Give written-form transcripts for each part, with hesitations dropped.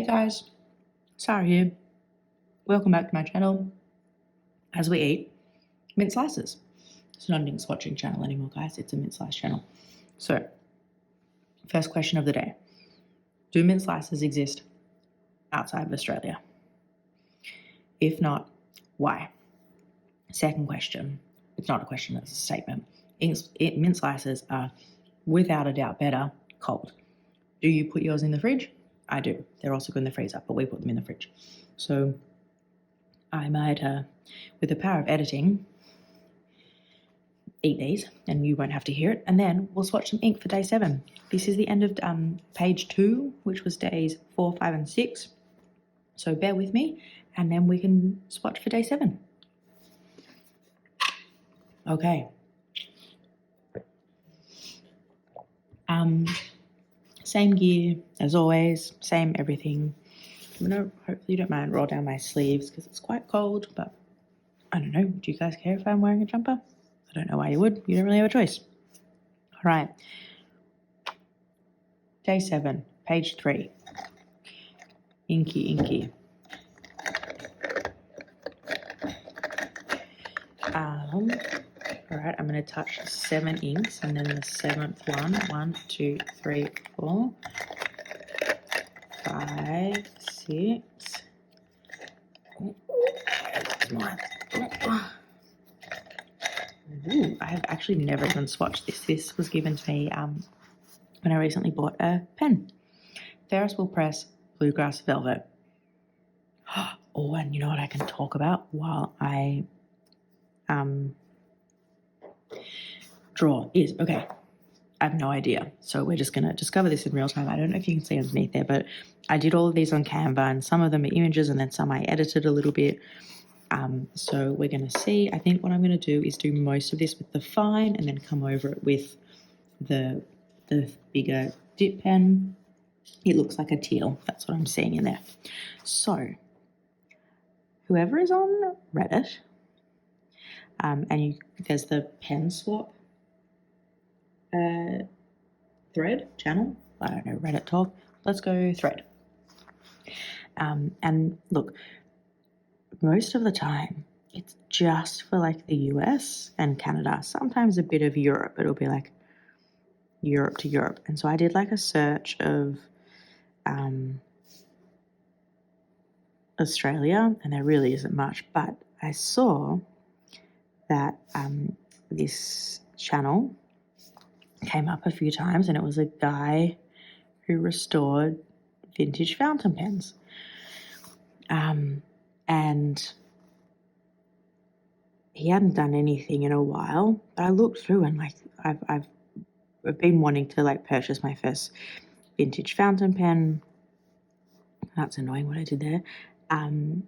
guys, Sarah here. Welcome back to my channel as we eat mint slices. It's not an inkswatching channel anymore, guys. It's a mint slice channel. So, first question of the day. Do mint slices exist outside of Australia? If not, why? Second question. It's not a question, it's a statement. Mint slices are without a doubt better cold. Do you put yours in the fridge? I do. They're also good in the freezer, but we put them in the fridge. So I might, with the power of editing, eat these, and you won't have to hear it. And then we'll swatch some ink for day 7. This is the end of page 2, which was days 4, 5, and 6. So bear with me, and then we can swatch for day 7. Okay. Same gear as always, same everything. I'm gonna, hopefully you don't mind, roll down my sleeves because it's quite cold, but I don't know, do you guys care if I'm wearing a jumper? I don't know why you would, you don't really have a choice. All right, day 7, page 3, inky. All right, I'm going to touch 7 inks and then the 7th one. 1, 2, 3, 4, 5, 6. Ooh, I have actually never done swatch this. This was given to me when I recently bought a pen. Ferris Wheel Press, Bluegrass Velvet. Oh, and you know what I can talk about while I draw is, okay, I have no idea. So we're just going to discover this in real time. I don't know if you can see underneath there, but I did all of these on Canva, and some of them are images and then some I edited a little bit. So we're going to see. I think what I'm going to do is do most of this with the fine and then come over it with the bigger dip pen. It looks like a teal. That's what I'm seeing in there. So whoever is on Reddit, there's the pen swap thread channel. I don't know, Reddit talk. Let's go thread. And look, most of the time it's just for like the US and Canada, sometimes a bit of Europe. It'll be like Europe to Europe. And so I did like a search of Australia, and there really isn't much, but I saw that this channel came up a few times, and it was a guy who restored vintage fountain pens. And he hadn't done anything in a while, but I looked through and like I've been wanting to like purchase my first vintage fountain pen. That's annoying what I did there. And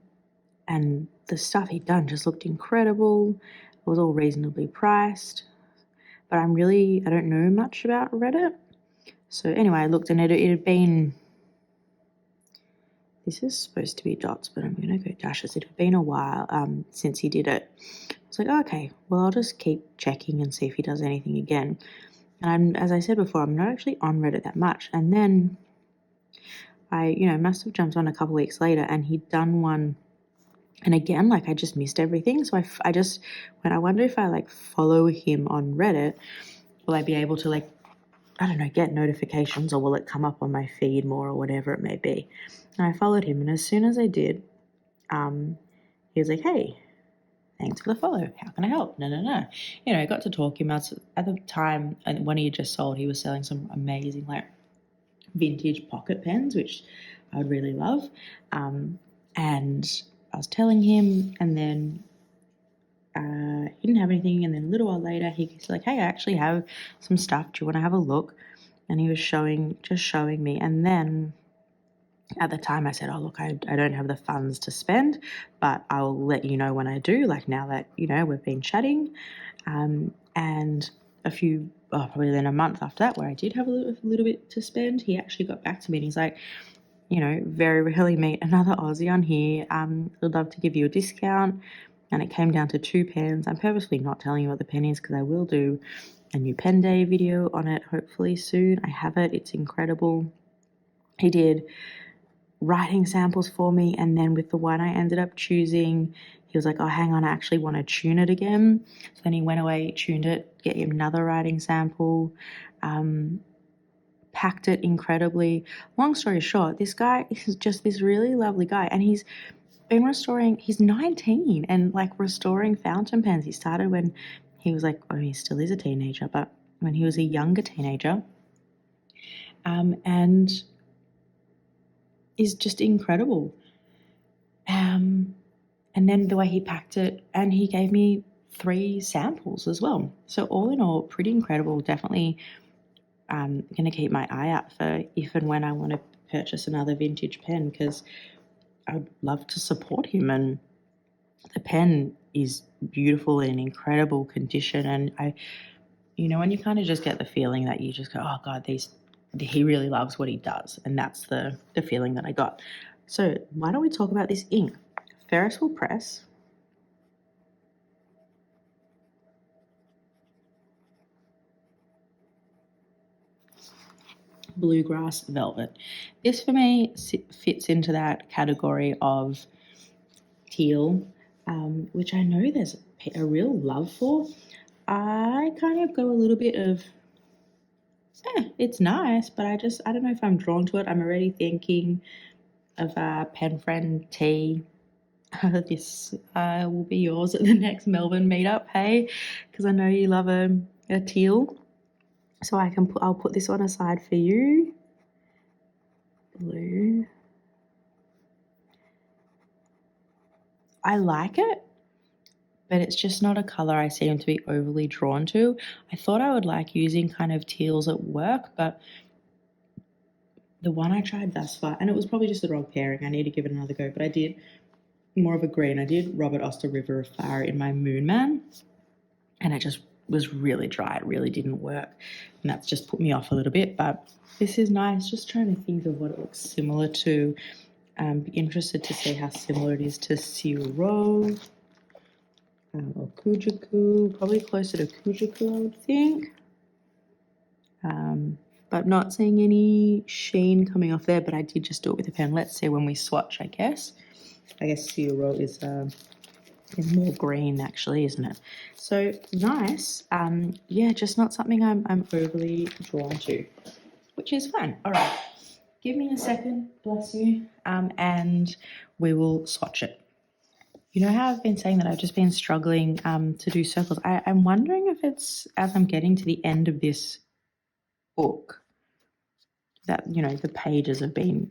the stuff he'd done just looked incredible. It was all reasonably priced. But I don't know much about Reddit. So anyway, I looked and it had been, this is supposed to be dots, but I'm going to go dashes. It had been a while since he did it. I was like, oh, okay, well, I'll just keep checking and see if he does anything again. And as I said before, I'm not actually on Reddit that much. And then I, must have jumped on a couple weeks later and he'd done one. And again, like I just missed everything. So when I wonder if I like follow him on Reddit, will I be able to like, I don't know, get notifications, or will it come up on my feed more, or whatever it may be? And I followed him, and as soon as I did, he was like, hey, thanks for the follow. How can I help? No. I got to talking about at the time, and when he had just sold, he was selling some amazing like vintage pocket pens, which I would really love. And I was telling him, and then he didn't have anything, and then a little while later he's like, hey, I actually have some stuff, do you want to have a look? And he was showing me, and then at the time I said, oh look, I don't have the funds to spend, but I'll let you know when I do, like now that we've been chatting. And probably then a month after that, where I did have a little bit to spend, he actually got back to me and he's like, very rarely meet another Aussie on here. I'd love to give you a discount. And it came down to 2 pens. I'm purposely not telling you what the pen is because I will do a new pen day video on it hopefully soon. I have it. It's incredible. He did writing samples for me, and then with the one I ended up choosing, he was like, oh, hang on, I actually want to tune it again. So then he went away, tuned it, get him another writing sample, packed it incredibly. Long story short, this guy is just this really lovely guy, and he's been restoring, he's 19 and like restoring fountain pens. He started when he was like, oh, he still is a teenager, but when he was a younger teenager, and is just incredible. And then the way he packed it, and he gave me 3 samples as well. So all in all, pretty incredible. Definitely going to keep my eye out for if and when I want to purchase another vintage pen, because I'd love to support him. And the pen is beautiful and in incredible condition. And when you kind of just get the feeling that you just go, oh God, he really loves what he does. And that's the feeling that I got. So why don't we talk about this ink? Ferris Wheel Press. Bluegrass Velvet. This for me fits into that category of teal, which I know there's a real love for. I kind of go a little bit of, it's nice, but I don't know if I'm drawn to it. I'm already thinking of pen friend T. This will be yours at the next Melbourne meetup, hey? Because I know you love a teal. So I'll put this one aside for you. Blue. I like it, but it's just not a color I seem to be overly drawn to. I thought I would like using kind of teals at work, but the one I tried thus far, and it was probably just the wrong pairing. I need to give it another go, but I did more of a green. I did Robert Oster River of Fire in my Moon Man, and it just was really dry. It really didn't work, and that's just put me off a little bit, but this is nice. Just trying to think of what it looks similar to. Be interested to see how similar it is to Siro or Kujaku, probably closer to Kujaku, I would think. But not seeing any sheen coming off there, but I did just do it with a pen. Let's see when we swatch, I guess. I guess Siro is more green actually, isn't it? So nice. Yeah, just not something I'm overly drawn to, which is fine. All right. Give me a second, bless you, and we will swatch it. You know how I've been saying that I've just been struggling to do circles? I'm wondering if it's as I'm getting to the end of this book that, the pages have been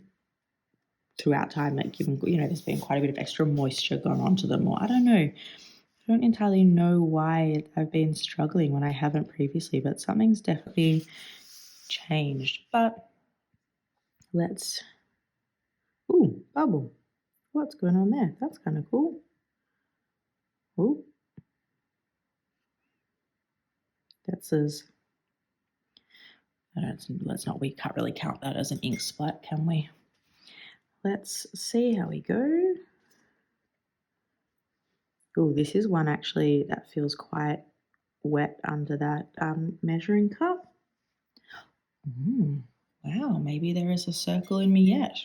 throughout time that given, there's been quite a bit of extra moisture gone onto them, or I don't know. I don't entirely know why I've been struggling when I haven't previously, but something's definitely changed. But let's... Ooh, bubble. What's going on there? That's kind of cool. Ooh. That says... we can't really count that as an ink splat, can we? Let's see how we go. Oh, this is one actually that feels quite wet under that measuring cup. Wow, maybe there is a circle in me yet.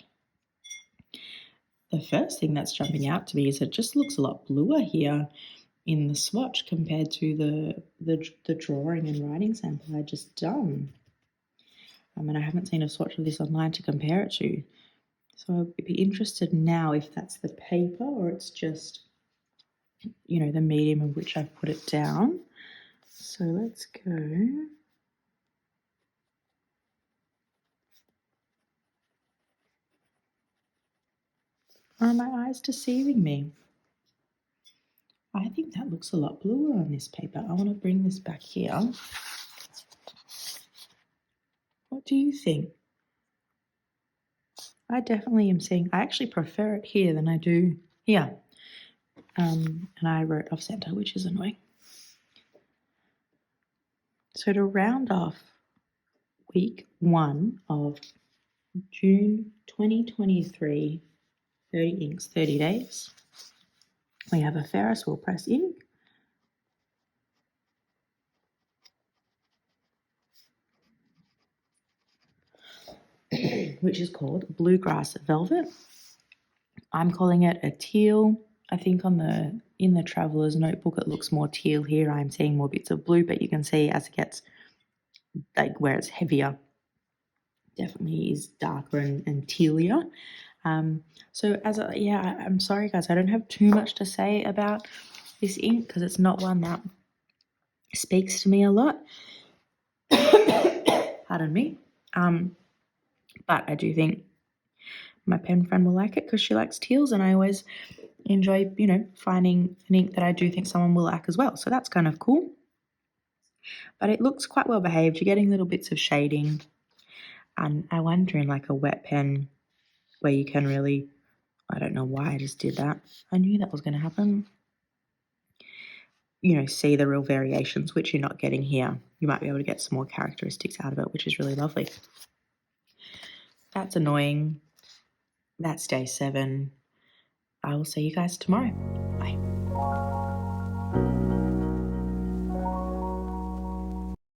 The first thing that's jumping out to me is it just looks a lot bluer here in the swatch compared to the drawing and writing sample I just done. And I haven't seen a swatch of this online to compare it to. So I'd be interested now if that's the paper or it's just, the medium in which I've put it down. So let's go. Are my eyes deceiving me? I think that looks a lot bluer on this paper. I want to bring this back here. What do you think? I definitely am seeing, I actually prefer it here than I do here. And I wrote off center, which is annoying. So to round off week 1 of June 2023, 30 inks, 30 days, we have a Ferris Wheel Press ink. which is called Bluegrass Velvet. I'm calling it a teal. I think in the Traveler's Notebook it looks more teal here. I'm seeing more bits of blue, but you can see as it gets like where it's heavier, definitely is darker and tealier. So I'm sorry guys, I don't have too much to say about this ink because it's not one that speaks to me a lot. Pardon me. But I do think my pen friend will like it because she likes teals, and I always enjoy, finding an ink that I do think someone will like as well. So that's kind of cool. But it looks quite well behaved. You're getting little bits of shading. And I wonder in like a wet pen where you can really, I don't know why I just did that. I knew that was going to happen. See the real variations, which you're not getting here. You might be able to get some more characteristics out of it, which is really lovely. That's annoying. That's day 7. I will see you guys tomorrow. Bye.